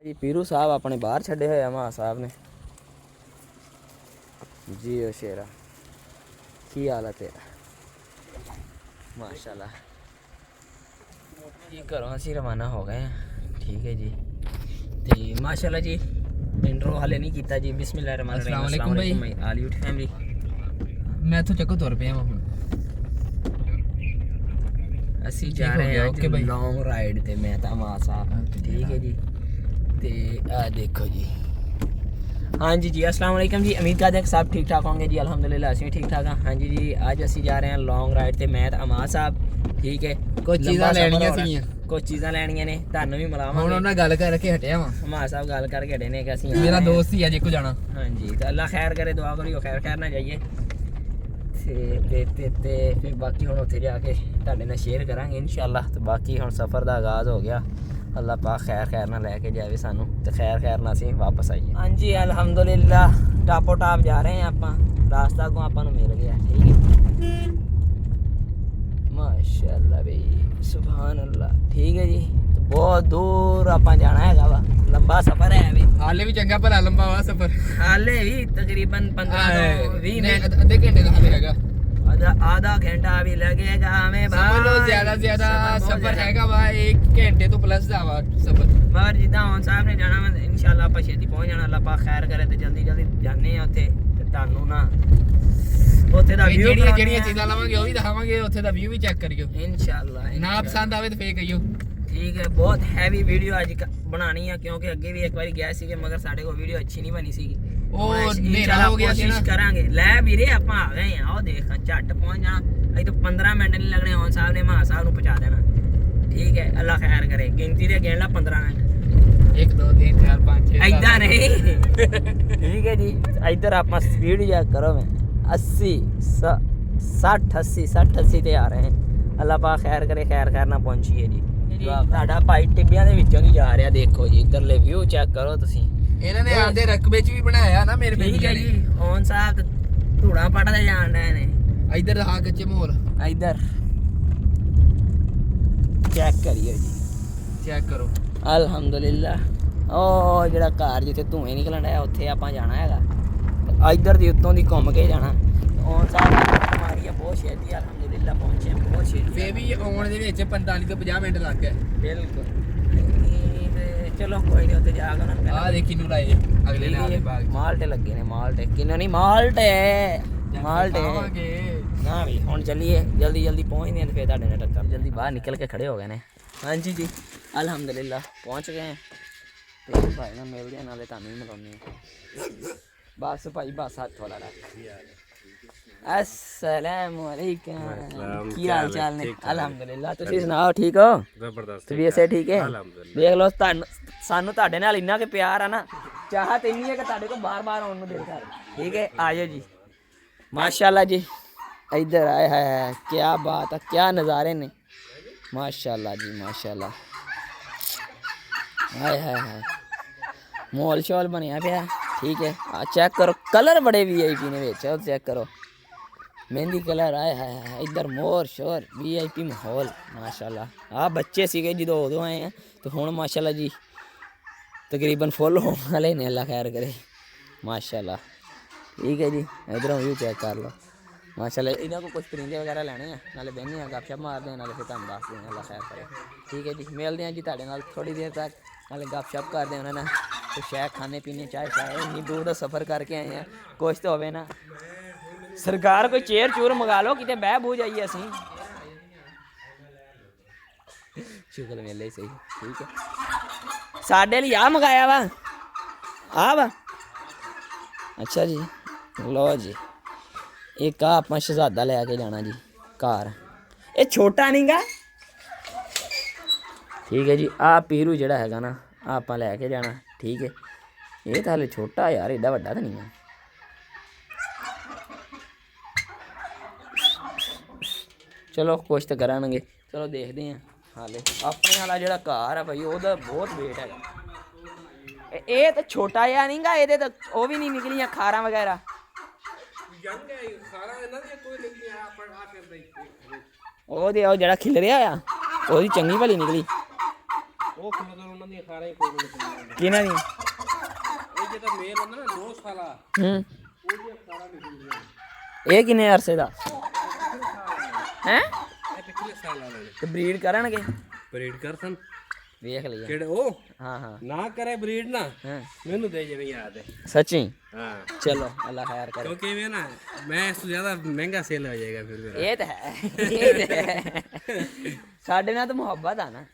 जी पीरू साहब अपने बाहर छड़े हुए मां साहब ने जी ओ शेरा की हाल है तेरा माशाल्लाह जी घरों असी रवाना हो गए हैं। ठीक है जी तो माशाल्लाह जी इंट्रो हाले नहीं किया जी बिस्मिल्लाहिर्रहमानिर्रहीम अस्सलाम वालेकुम भाई ऑल यूट फैमिली मैं तो चक्को तुर पिया हूं असी जा रहे हैं ओके भाई लॉन्ग राइड ते मैं ता मां साहब ठीक है जी ते आ देखो जी हाँ जी अस्सलाम वालेकुम जी उम्मीद करते हैं सब ठीक ठाक होंगे जी अल्हम्दुलिल्लाह असीं ठीक ठाक हाँ। हाँ जी आज असी जा रहे हैं लॉन्ग राइड ते मैं अमाद साहब ठीक है कुछ चीज़ां लैणियां सीगियां कुछ चीज़ां लैणियां ने तुहानूं भी मिलावांगे हुण उन्हां गल करके हटिया वां अमाद साहब गल करके हटे ने कि असीं मेरा दोस्त ही अजे को जाना हाँ जी तो अल्लाह खैर करे दुआ करियो खैर खैर ना जाइए ते फिर बाकी हुण उत्थे जाके तुहाडे नाल शेयर करांगे इंशाअल्लाह तो बाकी हुण सफ़र दा आगाज़ हो गया अल्लाह पाक खैर खैर ना लैके जाए सानू तो खैर खैर ना असीं वापस आइए हाँ जी अल्हम्दुलिल्लाह टापो टाप जा रहे हैं आपां रास्ता को आपां नूं मिल गया ठीक है माशाअल्लाह भाई सुभान अल्लाह ठीक है जी तो बहुत दूर आपां जाना है वा लंबा सफ़र है वे हाले भी चंगा भला लंबा वा सफ़र हाले भी तकरीबन 15-20 मिनट अद्धे घंटे का हाले हैगा आधा घंटा भी लगेगा हमें ज्यादा सफर हैगा वा 1 घंटे तो प्लस दा वा सफर मगर जिदा हुन साहब ने जाना इंशाअल्लाह ਆਪਾਂ ਛੇਤੀ पहुंच जाना अल्लाह पाक खैर करे ते जल्दी जल्दी जाने ਉੱਥੇ ਤੇ ਤੁਹਾਨੂੰ ਨਾ ਉੱਥੇ ਦਾ ਵੀਊ ਜਿਹੜੀਆਂ ਚੀਜ਼ਾਂ ਲਵਾਂਗੇ ਉਹ ਵੀ ਦਿਖਾਵਾਂਗੇ ਉੱਥੇ ਦਾ ਵੀਊ ਵੀ ਚੈੱਕ ਕਰਿਓ इंशाअल्लाह ਨਾ ਪਸੰਦ ਆਵੇ ਤੇ ਫੇਰ ਕਹੀਓ ठीक है बहुत हैवी वीडियो आज बनानी है क्योंकि अगे भी एक बार गए सी मगर साढ़े को वीडियो अच्छी नहीं बनी सी कोशिश करांगे लै वीरे आप आ गए हैं आओ देख झट पहुंच जाना अभी तो 15 मिनट नहीं लगने हौन साहब ने मां साहब को पहुंचा देना ठीक है अल्लाह खैर करे गिनती दे गिन ला 15 मिनट 1 2 3 4 5 6 ऐदा नहीं ठीक है जी इधर आप स्पीड चेक करो मैं 80 60 80 ते आ रहे हैं अल्लाह पाक खैर करे खैर खैर ना पहुंचिए जी ਤੁਹਾਡਾ ਭਾਈ ਟਿੱਬਿਆਂ ਦੇ ਵਿੱਚੋਂ ਦੀ ਜਾ ਰਿਹਾ ਦੇਖੋ ਜੀ ਇਧਰਲੇ ਵਿਊ ਚੈੱਕ ਕਰੋ ਤੁਸੀਂ ਇਹਨਾਂ ਨੇ ਆਪਦੇ ਰਕਬੇ 'ਚ ਵੀ ਬਣਾਇਆ ਨਾ ਮੇਰੇ ਠੀਕ ਹੈ ਜੀ ਔਨ ਸਾਹਿਬ ਧੂੜਾ ਪੜਦਾ ਜਾਣ ਰਹੇ ਨੇ ਇਧਰ ਆ ਕੱਚੇ ਮਾਹੌਲ ਇਧਰ ਚੈੱਕ ਕਰਿਓ ਜੀ ਚੈੱਕ ਕਰੋ ਅਲਹਮਦੁਲਿਲਾ ਉਹ ਜਿਹੜਾ ਘਰ ਜਿੱਥੇ ਧੂਏ ਨਿਕਲਣ ਆਇਆ ਉੱਥੇ ਆਪਾਂ ਜਾਣਾ ਹੈਗਾ ਇਧਰ ਦੀ ਉੱਤੋਂ ਦੀ ਘੁੰਮ ਕੇ ਜਾਣਾ ਔਨ ਸਾਹਿਬ ਮਾਰੀਆ ਬਹੁਤ ਛੇਤੀ ਅਲਹਮਦੁਲਿਲਾ ਪਹੁੰਚੇ ਬਹੁਤ ਛੇਤੀ ਫੇ ਵੀ ਆਉਣ ਦੇ ਵਿੱਚ 45 ਤੋਂ 50 ਮਿੰਟ ਲੱਗ ਗਏ ਬਿਲਕੁਲ ਚਲੋ ਕੋਈ ਨਹੀਂ ਉੱਥੇ ਜਾ ਕੇ ਉਹਨਾਂ ਨੂੰ ਆ ਦੇਖੀ ਨੂੰ ਲਾਏ ਅਗਲੇ ਨਾਲ ਬਾਗ ਮਾਲਟੇ ਲੱਗੇ ਨੇ ਮਾਲਟੇ ਕਿੰਨਾ ਨਹੀਂ ਮਾਲਟੇ ਨਾ ਵੀ ਹੁਣ ਚੱਲੀਏ ਜਲਦੀ ਜਲਦੀ ਪਹੁੰਚਦੇ ਹਾਂ ਤੇ ਫੇਰ ਤੁਹਾਡੇ ਨਾਲ ਟੱਕਰ ਜਲਦੀ ਬਾਹਰ ਨਿਕਲ ਕੇ ਖੜੇ ਹੋ ਗਏ ਨੇ ਹਾਂਜੀ ਜੀ ਅਲਹਮਦੁਲਿਲਾ ਪਹੁੰਚ ਗਏ ਹਾਂ ਤੇ ਭਾਈ ਨਾਲ ਮਿਲਦੇ ਹਾਂ ਨਾਲੇ ਤੁਹਾਨੂੰ ਵੀ ਮਿਲਾਉਂਦੇ ਹਾਂ ਬਸ ਭਾਈ ਬਸ ਹੱਥ ਵਾਲਾ ਰੱਖ अस्सलाम वालेकुम की हाल चाल ने अल्हम्दुलिल्लाह तुसीं सुनाओ ठीक हो जबरदस्त तबीयत से ठीक है देख लो सानू ਤੁਹਾਡੇ ਨਾਲ ਇੰਨਾ ਕਿ ਪਿਆਰ ਆ ਨਾ ਚਾਹਤ ਇੰਨੀ ਹੈ ਕਿ ਤੁਹਾਡੇ को बार-बार ਆਉਣ ਨੂੰ ਦਿਲ ਕਰ ठीक है आइए जी माशाल्लाह जी इधर आए है क्या बात है क्या नज़ारे ने माशाल्लाह जी माशाल्लाह हाय हाय हाय मॉल शॉल बनया पिया ठीक है चेक करो कलर बड़े वीआईपी ने विच चेक करो मेहंदी कलर आए है इधर मोर शोर वीआईपी माहौल माशाल्लाह हाँ बच्चे सीगे जो उदों आए हैं तो हुण माशाल्लाह जी तकरीबन फुल होने वाले ने अल्लाह खैर करे माशाल्लाह ठीक है जी इधरों व्यू चेक कर लो माशाल्लाह इन्हों को कुछ परिंदे वगैरह लैने हैं नाले बहने हैं गपशप मारते हैं नाले फिर तुहानूं दस देंगे अल्लाह खैर करे ठीक है जी मिलते हैं जी तुहाडे नाल थोड़ी देर तक नाले गपशप करते हैं उन्होंने तो शायद खाने पीने चाय इन्नी दूर का सफ़र करके आए हैं कुछ तो होवे ना सरकार कोई चेयर चूर मंगा लो कितने बह बू जाइए असी शुक्र मेले सही ठीक है साढ़े लिए आ मंगाया वा आ वा अच्छा जी लो जी एक आप शहजादा लैके जाना जी घर ये छोटा नहीं गा ठीक है जी आ पीरू जड़ा है ना आप लैके जाना ठीक है ये तो हाले छोटा यार एडा वड्डा तो नहीं है चलो कुछ तो करांगे चलो देखते हैं हाले अपने वाला जो घर है भाई वो बहुत वेट है ये तो छोटा जहा नहीं गा ये तो वो भी नहीं निकलियां खारा वगैरह वो जो खिल रहा है वो चंगी भली निकली ਉਹਨਾਂ ਦੀਆਂ 18 ਹੀ ਕੋਲ ਨਿਕਲੀਆਂ ਕਿਹਨਾਂ ਦੀ ਇਹ ਜਿਹੜਾ ਮੇਲ ਹੁੰਦਾ ਨਾ 2 ਸਾਲਾ ਹੂੰ ਉਹਦੀਆਂ 18 ਨਿਕਲੀਆਂ ਇਹ ਕਿੰਨੇ ਅਰਸੇ ਦਾ ਹੈ ਇਹ ਪਿਛਲੇ ਸਾਲ ਵਾਲੇ ਨੇ ਤੇ ਬਰੀਡ ਕਰਨਗੇ ਬਰੀਡ ਕਰ ਸਨ ਵੇਖ ਲਈਏ ਕਿਹੜੇ ਉਹ ਹਾਂ ਹਾਂ ਨਾ ਕਰੇ ਬਰੀਡ ਨਾ ਹਾਂ ਮੈਨੂੰ ਦੇ ਜਿਵੇਂ ਯਾਦ ਹੈ ਸੱਚੀ ਹਾਂ ਚਲੋ ਅੱਲਾ ਖੈਰ ਕਰੇ ਕਿਉਂਕਿ ਇਵੇਂ ਨਾ ਮੈਂ ਇਸ ਤੋਂ ਜ਼ਿਆਦਾ ਮਹਿੰਗਾ ਸੇਲ ਹੋ ਜਾਏਗਾ ਫਿਰ ਮੇਰਾ ਇਹ ਤਾਂ ਹੈ ਇਹ ਤਾਂ ਹੈ ਸਾਡੇ ਨਾਲ ਤਾਂ ਮੁਹੱਬਤ ਆ ਨਾ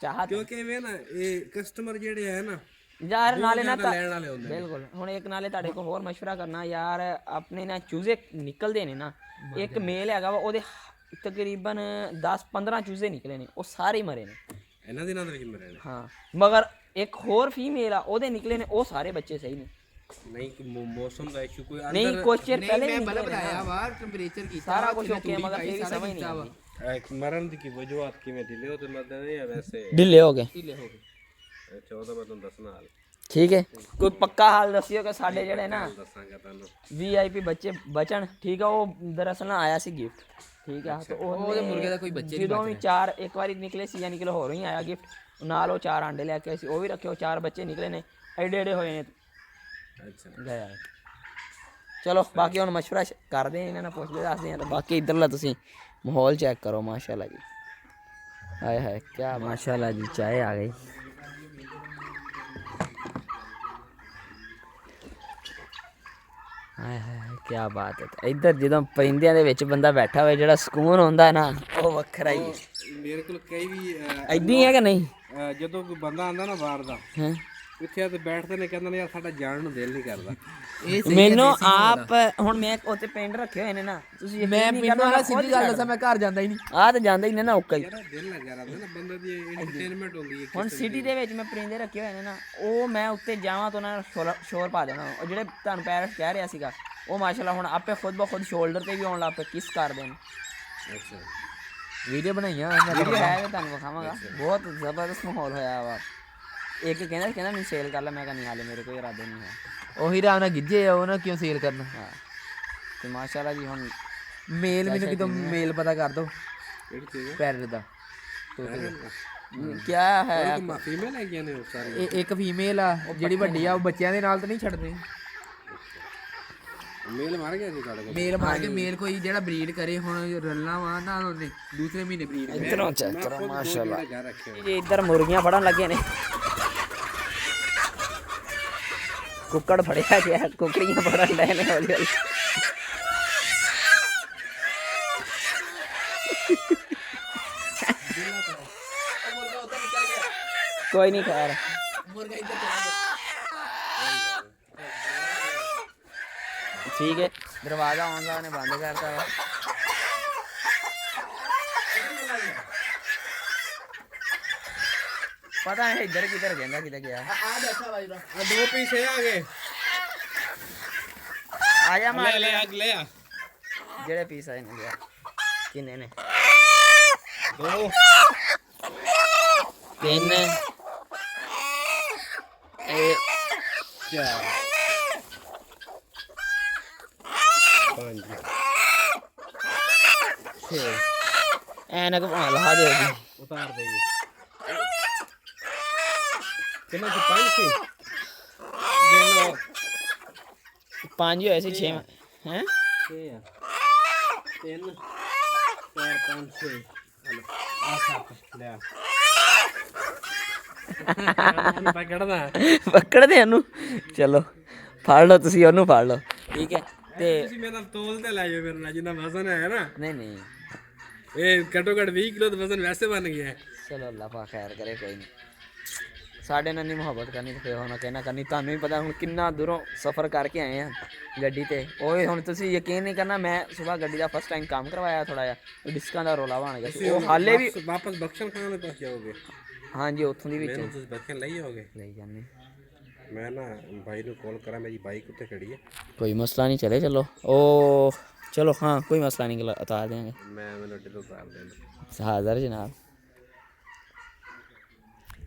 ਚਾਹਤ ਕਿਉਂਕਿ ਇਵੇਂ ਨਾ ਇਹ ਕਸਟਮਰ ਜਿਹੜੇ ਹੈ ਨਾ ਯਾਰ ਨਾਲੇ ਨਾ ਜ਼ਿਆਦਾ ਲੈਣ ਵਾਲੇ ਹੁੰਦੇ ਨੇ ਬਿਲਕੁਲ ਹੁਣ ਇੱਕ ਨਾਲੇ ਤੁਹਾਡੇ ਕੋਲ ਹੋਰ ਮਸ਼ਵਰਾ ਕਰਨਾ ਯਾਰ ਆਪਣੇ ਨਾ ਚੂਜ਼ੇ ਨਿਕਲਦੇ ਨੇ ਨਾ ਇੱਕ ਮੇਲ ਹੈਗਾ ਵਾ ਉਹਦੇ ਤਕਰੀਬਨ 10-15 ਚੂਜ਼ੇ ਨਿਕਲੇ ਨੇ ਉਹ ਸਾਰੇ ਹੀ ਮਰੇ ਨੇ ਇਹਨਾਂ ਦਿਨਾਂ ਦੇ ਵਿੱਚ ਮਰੇ ਨੇ ਹਾਂ ਮਗਰ ਇੱਕ ਹੋਰ ਫੀਮੇਲ ਆ ਉਹਦੇ ਨਿਕਲੇ ਨੇ ਉਹ ਸਾਰੇ ਬੱਚੇ ਸਹੀ ਨੇ ਨਹੀਂ ਕਿ ਮੌਸਮ ਦਾ ਇਸ਼ੂ ਕੋਈ ਨਹੀਂ ਅੰਦਰ ਕੁਛ ਚਿਰ ਪਹਿਲੇ ਮੈਂ ਬਲਬ ਲਾਇਆ ਵਾ ਟੈਂਪਰੇਚਰ ਕੀਤਾ ਸਾਰਾ ਕੁਝ ਓਕੇ ਮਗਰ ਤੇਰੀ ਸਮਝ ਨਹੀਂ ਆਉਂਦੀ ਇੱਕ ਮਰਨ ਦੀ ਕੀ ਵਜੂਹਾਤ ਕਿਵੇਂ ਢਿੱਲੇ ਹੋ ਤੇ ਮਦਦ ਨਹੀਂ ਹੈ ਵੈਸੇ ਢਿੱਲੇ ਹੋ ਗਏ ਢਿੱਲੇ ਹੋ ਗਏ 14 ਮੈਂ ਤੁਹਾਨੂੰ ਦੱਸਣਾ ਹਾਲ ਠੀਕ ਹੈ ਕੋਈ ਪੱਕਾ ਹਾਲ ਦੱਸਿਓ ਕਿ ਸਾਡੇ ਜਿਹੜੇ ਨਾ ਦੱਸਾਂਗਾ ਤੁਹਾਨੂੰ ਵੀਆਈਪੀ ਬੱਚੇ ਬਚਣ ਠੀਕ ਆ ਉਹ ਦਰਅਸਲ ਨਾ ਆਇਆ ਸੀ ਗਿਫਟ ਠੀਕ ਆ ਤੇ ਉਹਦੇ ਮੁਰਗੇ ਦਾ ਕੋਈ ਬੱਚੇ ਜਦੋਂ ਵੀ 4 ਇੱਕ ਵਾਰੀ ਨਿਕਲੇ ਸੀ ਜਾਂ ਨਿਕਲੇ ਹੋਰ ਹੀ ਆਇਆ ਗਿਫਟ ਨਾਲ ਉਹ 4 ਆਂਡੇ ਲੈ ਕੇ ਆਏ ਸੀ ਉਹ ਵੀ ਰੱਖੇ ਉਹ 4 ਬੱਚੇ ਨਿਕਲੇ ਨੇ ਐਡੇ ਐਡੇ ਹੋਏ ਨੇ ਅੱਛਾ ਗਿਆ ਚਲੋ ਬਾਕੀ ਹੁਣ ਮਸ਼ਵਰਾ ਕਰਦੇ ਆ ਇਹਨਾਂ ਨਾਲ ਪੁੱਛਦੇ ਦੱਸਦੇ ਆ ਤੇ ਬਾਕੀ ਇਧਰਲਾ ਤੁਸੀਂ ਮਾਹੌਲ ਚੈੱਕ ਕਰੋ ਮਾਸ਼ਾਅੱਲਾ ਜੀ ਹਾਏ ਹਾਏ ਕੀ ਮਾਸ਼ਾਅੱਲਾ ਜੀ ਚਾय ਆ ਗਈ ਹਾਏ ਹਾਏ ਕੀ ਬਾਤ ਹੈ ਇੱਧਰ ਜਦੋਂ ਪਰਿੰਦਿਆਂ ਦੇ ਵਿੱਚ ਬੰਦਾ ਬੈਠਾ ਹੋਵੇ ਜਿਹੜਾ ਸਕੂਨ ਹੁੰਦਾ ਨਾ ਉਹ ਵੱਖਰਾ ਹੀ ਹੈ ਮੇਰੇ ਕੋਲ ਕਈ ਵੀ ਐਦਾਂ ਹੀ ਹੈ ਕਿ ਨਹੀਂ ਜਦੋਂ ਕੋਈ ਬੰਦਾ ਆਂਦਾ ਨਾ ਬਾਹਰ ਦਾ ਹੈਂ ਇੱਥੇ ਆ ਤੇ ਬੈਠਦੇ ਨੇ ਕਹਿੰਦੇ ਨੇ ਯਾਰ ਸਾਡਾ ਜਾਣ ਨੂੰ ਦਿਲ ਨਹੀਂ ਕਰਦਾ ਮੈਨੂੰ ਆਪ ਹੁਣ ਮੈਂ ਉੱਥੇ ਪਿੰਡ ਰੱਖੇ ਹੋਏ ਨੇ ਨਾ ਤੁਸੀਂ ਮੈਂ ਮੈਨੂੰ ਵਾਲਾ ਸਿੱਧੀ ਗੱਲ ਦੱਸਾਂ ਮੈਂ ਘਰ ਜਾਂਦਾ ਹੀ ਨਹੀਂ ਆਹ ਤਾਂ ਜਾਂਦਾ ਹੀ ਨਾ ਔਕਾ ਹੀ ਯਾਰ ਦਿਲ ਲੱਗਾ ਰਹਿੰਦਾ ਨਾ ਬੰਦੇ ਦੀ ਐਂਟਰਟੇਨਮੈਂਟ ਹੁੰਦੀ ਹੈ ਹੁਣ ਸਿਟੀ ਦੇ ਵਿੱਚ ਮੈਂ ਪਰਿੰਦੇ ਰੱਖੇ ਹੋਏ ਨੇ ਨਾ ਉਹ ਮੈਂ ਉੱਤੇ ਜਾਵਾਂ ਤਾਂ ਉਹਨਾਂ ਨੇ ਸ਼ੋਰ ਪਾ ਦੇਣਾ ਉਹ ਜਿਹੜੇ ਤੁਹਾਨੂੰ ਪੈਰਟ ਕਹਿ ਰਿਹਾ ਸੀਗਾ ਉਹ ਮਾਸ਼ਾਅੱਲਾ ਹੁਣ ਆਪੇ ਖੁਦ ਬ ਖੁਦ ਸ਼ੋਲਡਰ ਤੇ ਵੀ ਆਉਣ ਲੱਗ ਪਏ ਕਿਸ ਕਰਦੇ ਨੇ ਅੱਛਾ ਵੀਡੀਓ ਬਣਾਈਆਂ ਵੀਡੀਓ ਹੈ ਮੈਂ ਤੁਹਾਨੂੰ ਵਿਖਾਵਾਂਗਾ ਬਹੁਤ ਜ਼ਬਰਦਸਤ ਮਾਹੌਲ ਹੋਇਆ ਵਾ ਇੱਕ ਕਹਿੰਦਾ ਮੈਨੂੰ ਸੇਲ ਕਰ ਲੈ ਮੈਂ ਕਹਿੰਦਾ ਨਹੀਂ ਹਾਲੇ ਮੇਰੇ ਕੋਈ ਇਰਾਦੇ ਨਹੀਂ ਹੈ ਉਹੀ ਰਾਮ ਨਾਲ ਗਿੱਜੇ ਆ ਉਹਨਾਂ ਕਿਉਂ ਸੇਲ ਕਰਨਾ ਹਾਂ ਤੇ ਮਾਸ਼ਾਅੱਲਾ ਜੀ ਹੁਣ ਮੇਲ ਮੈਨੂੰ ਕਿਤੋਂ ਮੇਲ ਪਤਾ ਕਰ ਦੋ ਕਿਹੜੀ ਚੀਜ਼ ਪੈਰਟ ਦਾ ਕੀ ਹੈ ਫੀਮੇਲ ਹੈਗੀਆਂ ਨੇ ਉਹ ਸਾਰੀ ਇੱਕ ਫੀਮੇਲ ਆ ਜਿਹੜੀ ਵੱਡੀ ਆ ਉਹ ਬੱਚਿਆਂ ਦੇ ਨਾਲ ਤਾਂ ਨਹੀਂ ਛੱਡਦੇ ਮੇਲ ਮਾਰ ਗਿਆ ਸੀ ਤੁਹਾਡੇ ਕੋਲ ਮੇਲ ਮਾਰ ਕੇ ਮੇਲ ਕੋਈ ਜਿਹੜਾ ਬਰੀਡ ਕਰੇ ਹੁਣ ਰੱਲਣਾ ਵਾ ਨਾ ਉਹਨੇ ਦੂਸਰੇ ਮਹੀਨੇ ਬਰੀਡ ਇਧਰੋਂ ਚੈੱਕ ਕਰੋ ਮਾਸ਼ਾਅੱਲਾ ਘਰ ਰੱਖੇ ਹੋਏ ਜੀ ਇੱਧਰ ਮੁਰਗੀਆਂ ਫੜਨ ਲੱਗੇ ਨੇ ਕੁੱਕੜ ਫੜਿਆ ਗਿਆ ਕੁੱਕੜੀਆਂ ਫੜਨ ਲੈ ਨੇ ਹੌਲੀ ਹੌਲੀ ਕੋਈ ਨਹੀਂ ਖੈਰ ਮੁਰਗਾ ਇੱਧਰ ਚਲਾ ਗਿਆ ਠੀਕ ਹੈ ਦਰਵਾਜ਼ਾ ਆਉਂਦਾ ਉਹਨੇ ਬੰਦ ਕਰਤਾ ਵਾ ਪਤਾ ਨਹੀਂ ਇੱਧਰ ਕਿੱਧਰ ਜਾਂਦਾ ਕਿੱਧਰ ਗਿਆ ਆ ਬੈਠਾ ਵਾ ਜਿਹੜਾ ਆ ਦੋ ਪੀਸੇ ਆ ਗਏ ਆ ਜਾ ਮਾਰ ਲੈ ਅਗਲੇ ਆ ਜਿਹੜੇ ਪੀਸ ਆਏ ਨੇ ਲਿਆ ਕਿੰਨੇ ਨੇ 2 3 ਇਹ 4 5 6 ਐਨਕ ਭਾਂ ਲਾ ਦਿਓ ਜੀ ਉਤਾਰ ਦੇਈਏ ਕਿੰਨੇ ਚ 5 ਸੀ ਗਿਣ 5 ਹੋਏ ਸੀ 6 ਹੈ 6 ਆ 3 4 5 6 ਆ 7 ਲੈ ਆ ਪਕੜਦਾ ਪਕੜਦੇ ਉਹਨੂੰ ਚਲੋ ਫੜ ਲਓ ਤੁਸੀਂ ਉਹਨੂੰ ਫੜ ਲਓ ਠੀਕ ਹੈ ਤੇ ਤੁਸੀਂ ਮੇਰੇ ਨਾਲ ਤੋਲ ਤੇ ਲੈ ਜਾਓ ਮੇਰੇ ਨਾਲ ਜਿੰਨਾ ਵਜ਼ਨ ਹੈ ਨਾ ਨਹੀਂ ਨਹੀਂ ਇਹ ਘੱਟੋ ਘੱਟ 20 ਕਿਲੋ ਦਾ ਵਜ਼ਨ ਵੈਸੇ ਬਣ ਗਿਆ ਹੈ ਚਲੋ ਅੱਲਾ ਪਾ ਖੈਰ ਕਰੇ ਕੋਈ ਨਹੀਂ ਸਾਡੇ ਨਾਲ ਨਹੀਂ ਮੁਹੱਬਤ ਕਰਨੀ ਤੇ ਫਿਰ ਹੁਣ ਕਹਿਣਾ ਕਰਨੀ ਤੁਹਾਨੂੰ ਵੀ ਪਤਾ ਹੁਣ ਕਿੰਨਾ ਦੂਰੋਂ ਸਫ਼ਰ ਕਰਕੇ ਆਏ ਆ ਗੱਡੀ ਤੇ ਉਹ ਹੁਣ ਤੁਸੀਂ ਯਕੀਨ ਨਹੀਂ ਕਰਨਾ ਮੈਂ ਸਵੇਰ ਗੱਡੀ ਦਾ ਫਸਟ ਟਾਈਮ ਕੰਮ ਕਰਵਾਇਆ ਥੋੜਾ ਜਿਹਾ ਡਿਸਕਾਂ ਦਾ ਰੋਲਾ ਬਣ ਗਿਆ ਸੀ ਉਹ ਹਾਲੇ ਵੀ ਵਾਪਸ ਬਖਸ਼ਨ ਖਾਨ ਦੇ ਪਾਸ ਜਾਓਗੇ ਹਾਂਜੀ ਉੱਥੋਂ ਦੀ ਵਿੱਚ ਮੈਨੂੰ ਤੁਸੀਂ ਬਖਸ਼ਨ ਲਈ ਜਾਓਗੇ ਲਈ ਜਾਂਦੇ ਮੈਂ ਨਾ ਭਾਈ ਨੂੰ ਕਾਲ ਕਰਾਂ ਮੇਰੀ ਬਾਈਕ ਉੱਤੇ ਖੜੀ ਹੈ ਕੋਈ ਮਸਲਾ ਨਹੀਂ ਚਲੇ ਚਲੋ ਉਹ ਚਲੋ ਹਾਂ ਕੋਈ ਮਸਲਾ ਨਹੀਂ ਉਤਾਰ ਦੇਂਗੇ ਮੈਂ ਮੈਨੂੰ ਅੱਡੇ ਤੋਂ ਉਤਾਰ ਦੇਣਾ ਹਾਜ਼ਰ ਜਨਾਬ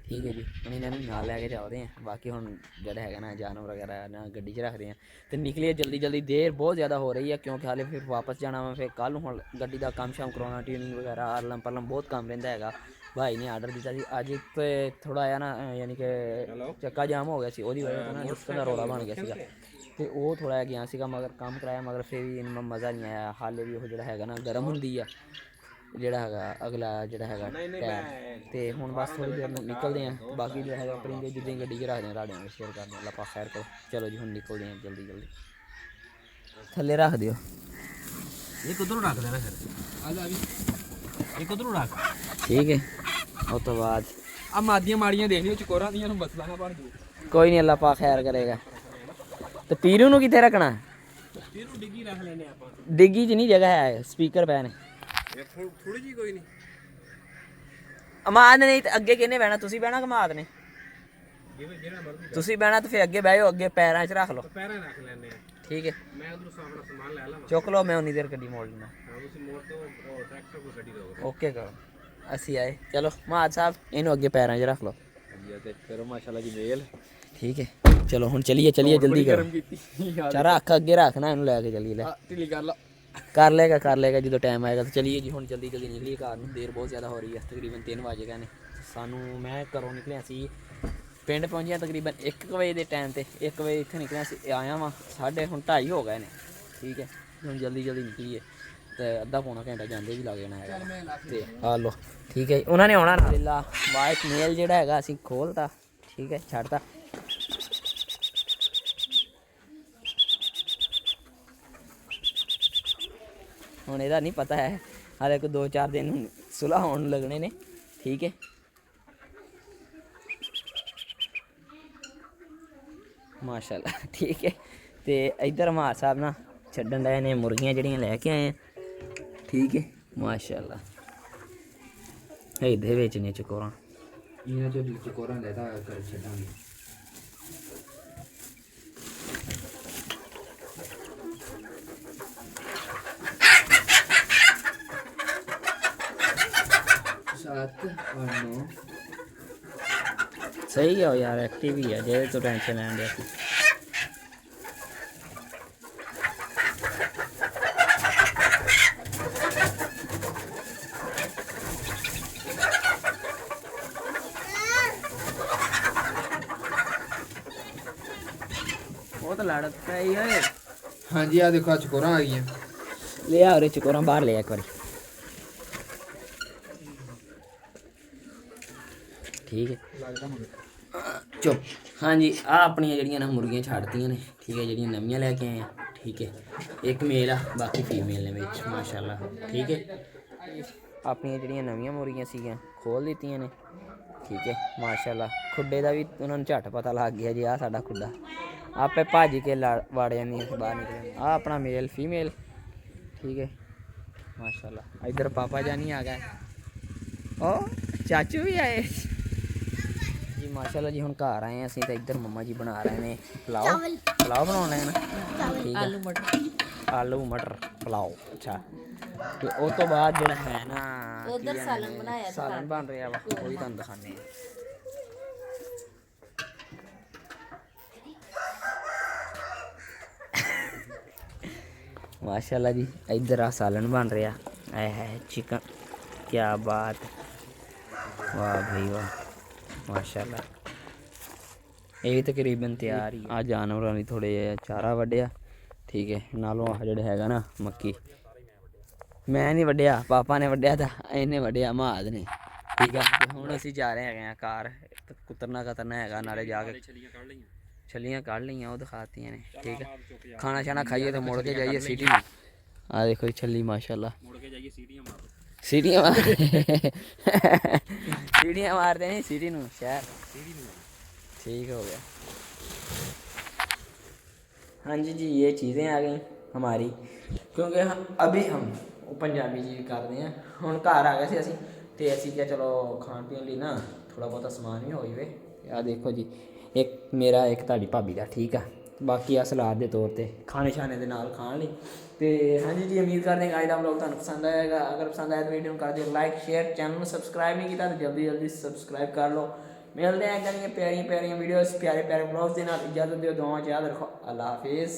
ਠੀਕ ਹੈ ਜੀ ਹੁਣ ਇਹਨਾਂ ਨੂੰ ਨਾਲ ਲੈ ਕੇ ਚੱਲਦੇ ਹਾਂ ਬਾਕੀ ਹੁਣ ਜਿਹੜਾ ਹੈਗਾ ਨਾ ਜਾਨਵਰ ਵਗੈਰਾ ਨਾ ਗੱਡੀ 'ਚ ਰੱਖਦੇ ਹਾਂ ਤੇ ਨਿਕਲੀਏ ਜਲਦੀ ਜਲਦੀ ਦੇਰ ਬਹੁਤ ਜ਼ਿਆਦਾ ਹੋ ਰਹੀ ਹੈ ਕਿਉਂਕਿ ਹਾਲੇ ਫਿਰ ਵਾਪਸ ਜਾਣਾ ਵਾ ਫਿਰ ਕੱਲ੍ਹ ਨੂੰ ਹੁਣ ਗੱਡੀ ਦਾ ਕੰਮ ਸ਼ਾਮ ਕਰਾਉਣਾ ਟਿਊਨਿੰਗ ਵਗੈਰਾ ਆਰਲਮ ਪਰਲਮ ਬਹੁਤ ਕੰਮ ਰਹਿੰਦਾ ਹੈਗਾ ਭਾਈ ਨੇ ਆਰਡਰ ਦਿੱਤਾ ਸੀ ਅੱਜ ਤੇ ਥੋੜਾ ਆਇਆ ਨਾ ਯਾਨੀ ਕਿ ਚੱਕਾ ਜਾਮ ਹੋ ਗਿਆ ਸੀ ਉਹਦੀ ਵਜ੍ਹਾ ਤੋਂ ਨਾ ਡਿਸਕ ਦਾ ਰੌਲਾ ਬਣ ਗਿਆ ਸੀਗਾ ਤੇ ਉਹ ਥੋੜਾ ਗਿਆ ਸੀਗਾ ਮਗਰ ਕੰਮ ਕਰਾਇਆ ਮਗਰ ਫਿਰ ਵੀ ਇਹਨੂੰ ਮਜ਼ਾ ਨਹੀਂ ਆਇਆ ਹਾਲੇ ਵੀ ਉਹ ਜਿਹੜਾ ਹੈਗਾ ਨਾ ਗਰਮ ਹੁੰਦੀ ਆ ਜਿਹੜਾ ਹੈਗਾ ਅਗਲਾ ਜਿਹੜਾ ਹੈਗਾ ਟਾਇਰ ਤੇ ਹੁਣ ਬਸ ਥੋੜੀ ਦੇਰ ਨੂੰ ਨਿਕਲਦੇ ਆ ਬਾਕੀ ਜਿਹੜਾ ਹੈਗਾ ਆਪਣੀ ਜਿੱਦਾਂ ਗੱਡੀ 'ਚ ਰੱਖਦੇ ਆ ਤੁਹਾਡੇ ਨਾਲ ਸ਼ੇਅਰ ਕਰਦੇ ਆ ਆਪਾਂ ਖੈਰ ਕਰੋ ਚਲੋ ਜੀ ਹੁਣ ਨਿਕਲਦੇ ਆ ਜਲਦੀ ਜਲਦੀ ਥੱਲੇ ਰੱਖ ਦਿਓ ਇਹ ਕਿੱਧਰੋਂ ਰੱਖ ਦੇਣਾ ਫਿਰ ਆ ਜਾ ਵੀ ਇਹ ਕਿੱਧਰੋਂ ਰੱਖ ਠੀਕ ਹੈ ਉਸ ਤੋਂ ਬਾਅਦ ਆ ਮਾਦੀਆਂ ਮਾੜੀਆਂ ਦੇਖ ਲਿਓ ਚਕੋਰਾਂ ਦੀਆਂ ਨੂੰ ਬਸਲਾ ਨਾ ਬਣ ਜੂ ਕੋਈ ਨਹੀਂ ਅੱਲਾ ਪਾ ਖੈਰ ਕਰੇਗਾ ਤੇ ਪੀਰੂ ਨੂੰ ਕਿੱਥੇ ਰੱਖਣਾ ਇਹਨੂੰ ਡਿੱਗੀ ਰੱਖ ਲੈਨੇ ਆਪਾਂ ਡਿੱਗੀ 'ਚ ਨਹੀਂ ਜਗ੍ਹਾ ਹੈ ਸਪੀਕਰ ਪੈ ਨੇ ਇਹ ਥੋੜੀ ਜੀ ਕੋਈ ਨਹੀਂ ਅਮਾਦ ਨੇ ਨਹੀਂ ਤੇ ਅੱਗੇ ਕਿਹਨੇ ਬਹਿਣਾ ਤੁਸੀਂ ਬਹਿਣਾ ਕਮਾਦ ਨੇ ਜਿਹੜਾ ਮਰਜ਼ੀ ਤੁਸੀਂ ਬਹਿਣਾ ਤੇ ਫਿਰ ਅੱਗੇ ਬਹਿ ਜਾਓ ਅੱਗੇ ਪੈਰਾਂ 'ਚ ਰੱਖ ਲਓ ਪੈਰਾਂ ਰੱਖ ਲੈਨੇ ਆ ਠੀਕ ਹੈ ਮੈਂ ਉਧਰੋਂ ਸਾਹਮਣਾ ਸਮਾਨ ਲੈ ਲਵਾਂ ਚੁੱਕ ਲਓ ਮੈਂ ਉਨੀ ਦੇਰ ਗੱਡੀ ਮੋੜ ਲੈਣਾ ਹਾਂ ਤੁਸੀਂ ਮੋੜ ਤੋਂ ਟਰੈਕਟਰ ਕੋ ਗੱਡੀ ਦੋਗੇ ਓਕੇ ਕਰੋ ਅਸੀਂ ਆਏ ਚਲੋ ਮਾਦ ਸਾਹਿਬ ਇਹਨੂੰ ਅੱਗੇ ਪੈਰਾਂ 'ਚ ਰੱਖ ਲਓ ਤੇ ਕਰੋ ਮਾਸ਼ਾਅੱਲਾ ਜੀ ਮੇਲ ਠੀਕ ਹੈ ਚਲੋ ਹੁਣ ਚਲੀਏ ਜਲਦੀ ਕਰੋ ਚਾ ਰੱਖ ਅੱਗੇ ਰੱਖਣਾ ਇਹਨੂੰ ਲੈ ਕੇ ਚੱਲੀਏ ਲੈ ਢਿੱਲੀ ਕਰ ਲਾ ਕਰ ਲੇਗਾ ਜਦੋਂ ਟਾਈਮ ਆਏਗਾ ਤਾਂ ਚਲੀਏ ਜੀ ਹੁਣ ਜਲਦੀ ਨਿਕਲੀਏ ਘਰ ਨੂੰ ਦੇਰ ਬਹੁਤ ਜ਼ਿਆਦਾ ਹੋ ਰਹੀ ਹੈ ਤਕਰੀਬਨ 3 ਵਜੇ ਗਏ ਨੇ ਸਾਨੂੰ ਮੈਂ ਘਰੋਂ ਨਿਕਲਿਆ ਸੀ ਪਿੰਡ ਪਹੁੰਚਿਆ ਤਕਰੀਬਨ 1 ਵਜੇ ਦੇ ਟਾਈਮ ਤੇ 1 ਵਜੇ ਇੱਥੇ ਨਿਕਲਿਆ ਸੀ ਆਇਆ ਵਾਂ ਸਾਡੇ ਹੁਣ 2:30 ਹੋ ਗਏ ਨੇ ਠੀਕ ਹੈ ਹੁਣ ਜਲਦੀ ਨਿਕਲੀਏ ਤੇ ਅੱਧਾ ਪੌਣਾ ਘੰਟਾ ਜਾਂਦੇ ਵੀ ਲੱਗ ਜਾਣਾ ਹੈਗਾ ਤੇ ਆ ਲੋ ਠੀਕ ਹੈ ਉਹਨਾਂ ਨੇ ਆਉਣਾ ਨਾ ਵਾਈਟ ਮੇਲ ਜਿਹੜਾ ਹੈਗਾ ਅਸੀਂ ਖੋਲਤਾ ਠੀਕ ਹੈ ਛੱਡਤਾ ਹੁਣ ਇਹਦਾ ਨਹੀਂ ਪਤਾ ਹੈ ਹਾਲੇ ਕੋਈ 2-4 ਦਿਨ ਸੁਲਾਹ ਹੋਣ ਲੱਗਣੇ ਨੇ ਠੀਕ ਹੈ ਮਾਸ਼ਾਅੱਲਾ ਠੀਕ ਹੈ ਤੇ ਇੱਧਰ ਮਾਰ ਸਾਹਿਬ ਨਾ ਛੱਡਣ ਡਏ ਨੇ ਮੁਰਗੀਆਂ ਜਿਹੜੀਆਂ ਲੈ ਕੇ ਆਏ ਆ ਠੀਕ ਹੈ ਮਾਸ਼ਾਅੱਲਾ ਇਹਦੇ ਵਿੱਚ ਨੇ ਚਕੋਰਾਂ ਇਹਨਾਂ ਚੋਂ ਚਕੋਰਾਂ ਲੈਦਾ ਕਰ ਛੱਡਾਂਗੇ सही है यार एक्टिव ही है जे तो टेंशन लें दे वो तो लड़ता ही है हाँ जी आ देखो चकोरा आ गई ले आ रे चकोरा बाहर ले एक बार ठीक है चुप हाँ जी आ अपनियां जड़ियां ना मुर्गियां छाड़तियां ने ठीक है जड़ियां नवियां लैके आए हैं ठीक है एक मेल आ बाकी फीमेल ने विच माशाअल्लाह ठीक है अपनियां जड़ियां नवियां मुर्गियां सीगियां खोल दित्तियां ने ठीक है माशाअल्लाह खुड्डे दा भी उन्होंने झट पता लग गया जी आ साडा खुड्डा आपे भज के वाड़ जांदी बाहर निकल आ अपना मेल फीमेल ठीक है माशाअल्लाह इधर पापा जानी आ गए ओ चाचू भी आए जी माशाल्लाह जी हुण घर आए असीं ते इधर मम्मा जी बना रहे ने पुलाव बनाना है ना ठीक है आलू मटर पुलाव अच्छा ते उस तो बाद जेड़ा है ना उधर सालन बनाया सालन बन रहा वा वो भी तुहानूं दिखाने माशाल्लाह जी इधर आ सालन बन रहा है चिकन क्या बात वाह भाई वाह माशाल्लाह ये भी तकरीबन तैयार ही आ जानवरों ने थोड़े चारा वड्डिया ठीक है नालों आ जोड़े हैगा ना मक्की मैं नहीं वड्डिया पापा ने वड्डिया था इन्हें वड्डिया महाद ने ठीक है हुण असीं जा रहे हैं कार कुतरना हैगा नाले जाके छलियां कढ़ लियां वो दिखाती ने ठीक है खाना शाना खाइए तो मुड़ के जाइए सिटी में आ देखो छली माशाल्लाह मुड़ के जाइए सीटियां मारते नहीं सिटी नूं शहर ठीक हो गया हाँ जी ये चीज़ें आ गई हमारी क्योंकि अभी हम पंजाबी जी करते हैं हुण घर आ गए थे असीं ते असीं क्या चलो खाण पीण लई ना थोड़ा बहुत समान भी हो जाए आ देखो जी एक मेरा एक तुहाडी भाभी दा ठीक है बाकी आ सलाद के तौर पर खाने शाने के नाल खाण लई तो हाँ जी उम्मीद करते हैं आज का व्लॉग तुहानूं पसंद आएगा अगर पसंद आया तो वीडियो कर दिओ लाइक शेयर चैनल में सब्सक्राइब नहीं किया तो जल्दी सब्सक्राइब कर लो मिलते हैं इदां दियां प्यारियां वीडियोस प्यारे व्लॉग्स के नाल इजाजत दिओ दुआवां च याद रखो अल्लाह हाफिज़।